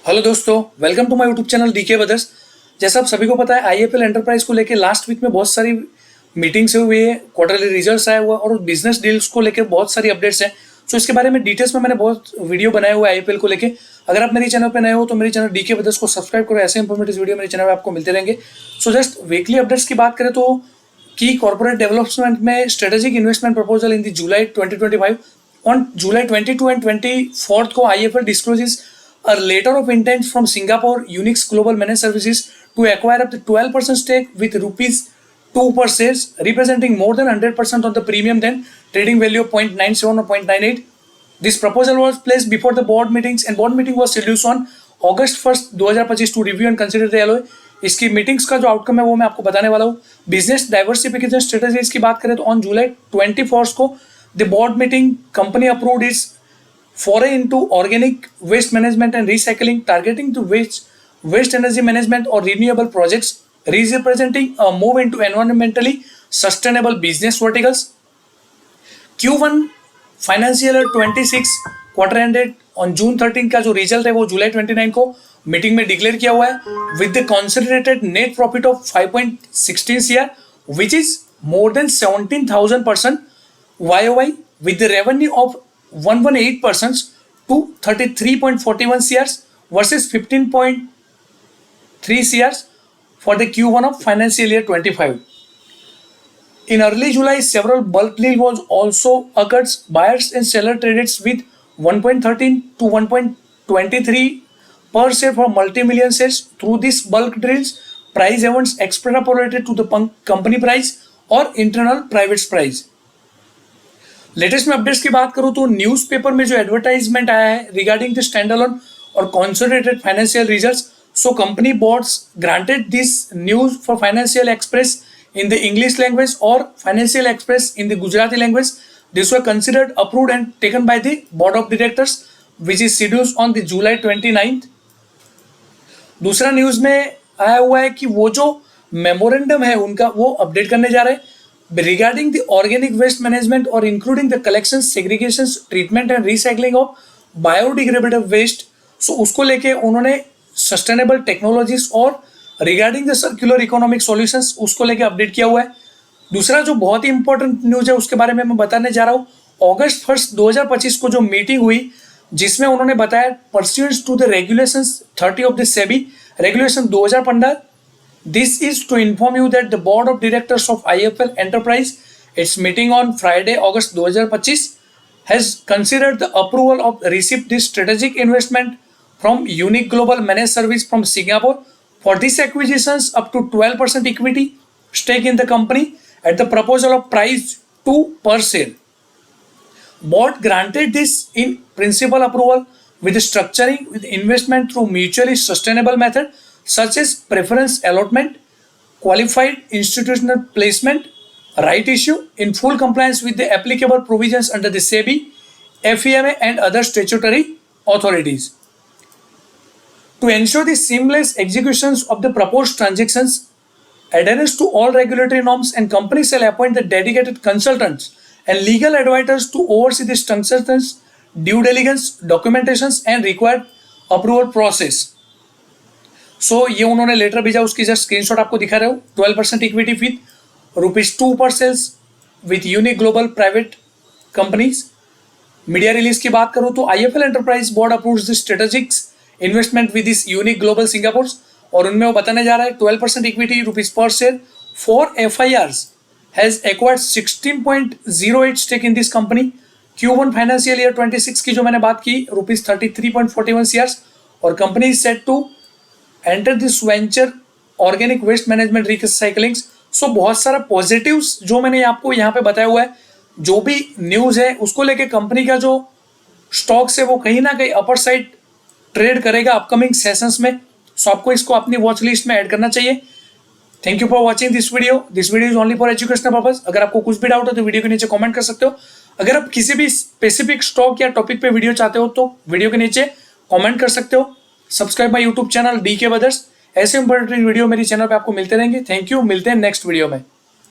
Hello दोस्तों, welcome to my YouTube channel DK brothers. जैसा आप सभी को पता है, आईएफएल एंटरप्राइज को लेकर लास्ट वीक में बहुत सारी मीटिंग्स हुई है, क्वार्टरली रिजल्ट्स आया हुआ और बिजनेस डील्स को लेकर बहुत सारी अपडेट्स हैं। सो इसके बारे में डिटेल्स में मैंने बहुत वीडियो बनाए हुए आईएफएल को लेकर। अगर आप मेरे चैनल पर नए हो तो मेरे चैनल डीके ब्रदर्स को सब्सक्राइब करो, ऐसे इंफॉर्मेटिव वीडियो मेरे चैनल पर आपको मिलते रहेंगे। सो जस्ट वीकली अपडेट्स की बात करें तो की कॉर्पोरेट डेवलपमेंट में strategic investment proposal in the July 2025 on July 22 and 24 को IFL discloses a letter of intent from Singapore Unix Global Managed Services to acquire up to 12% stake with rupees 2 per shares, representing more than 100% of the premium then trading value of 0.97 or 0.98. This proposal was placed before the board meetings and board meeting was scheduled on August 1st 2025 to review and consider the LOI. इसकी meetings का जो outcome है वो मैं आपको बताने वाला हूँ। बिजनेस डाइवर्सिफिकेशन स्ट्रेटेजीज की बात करें तो ऑन जुलाई 24 को the board meeting company approved is foray into organic waste management and recycling, targeting to waste energy management or renewable projects, representing a move into environmentally sustainable business verticals. Q1 financial 26 quarter ended on June 13 का जो result है वो जुलाई 29 को meeting में declare किया हुआ है with the consolidated net profit of 5.16 CR which is more than 17,000% YOY with the revenue of 118% to 33.41 CRs versus 15.3 CRs for the Q1 of financial year 25. In early July, several bulk deal was also occurred. Buyers and seller traded with 1.13 to 1.23 per share for multi-million shares. Through these bulk deals, price events extrapolated to the company price or internal private price. Latest में updates की बात करूं तो newspaper में जो advertisement आया है regarding the standalone और consolidated financial results, so company boards granted this news for Financial Express in the English language और Financial Express in the Gujarati language. This were considered approved and taken by the board of directors which is scheduled on the July 29. दूसरा news में आया हुआ है कि वो जो memorandum है उनका वो अपडेट करने जा रहे हैं regarding the organic waste management or including the collection, segregation, treatment and recycling of biodegradable waste. So उसको लेके उन्होंने sustainable technologies और regarding the circular economic solutions उसको लेके अपडेट किया हुआ है. दूसरा जो बहुत ही इंपॉर्टेंट न्यूज है उसके बारे में मैं बताने जा रहा हूँ. अगस्त 1 2025 को जो मीटिंग हुई जिसमें उन्होंने बताया pursuant to the regulations 30 of the SEBI regulation 2015. This is to inform you that the board of directors of IFL Enterprise, its meeting on Friday, August 2025, has considered the approval of received this strategic investment from Unique Global Managed Service from Singapore. For these acquisitions, up to 12% equity stake in the company at the proposal of price 2 per share. Board granted this in principal approval with structuring with investment through mutually sustainable method such as preference allotment, qualified institutional placement, right issue in full compliance with the applicable provisions under the SEBI, FEMA and other statutory authorities. To ensure the seamless executions of the proposed transactions, adherence to all regulatory norms, and companies shall appoint the dedicated consultants and legal advisors to oversee these transactions, due diligence, documentations and required approval process. सो ये उन्होंने letter भेजा, उसकी just screenshot आपको दिखा रहे हो. 12% equity with ₹2 पर sales with unique global private companies. Media release की बात करूं तो IFL enterprise board approves the strategic investment with this unique global Singapore और उनमें वो बताने जा रहा है 12% इक्विटी ₹1 पर share for FIRs has acquired 16.08 stake in this company. Q1 financial year 26 की जो मैंने बात की ₹33.41 CR और company is set to enter this venture organic waste management recycling. So बहुत सारा पॉजिटिव्स जो मैंने आपको यहाँ पे बताया हुआ है. जो भी न्यूज़ है उसको लेके कंपनी का जो स्टॉक्स है वो कहीं ना कहीं अपर साइड ट्रेड करेगा अपकमिंग सेशंस में. सो आपको इसको अपनी वॉच लिस्ट में ऐड करना चाहिए. Thank you for watching this video. This video is only for educational purpose. अगर आपको कुछ भी डाउट हो तो वीडियो के नीचे कॉमेंट कर सकते हो. अगर आप किसी भी स्पेसिफिक स्टॉक या टॉपिक पे वीडियो चाहते हो तो वीडियो के नीचे कॉमेंट कर सकते हो. Subscribe my YouTube channel DK brothers. ऐसे इंपॉर्टेंट वीडियो मेरी चैनल पे आपको मिलते रहेंगे. Thank you. मिलते हैं नेक्स्ट वीडियो में.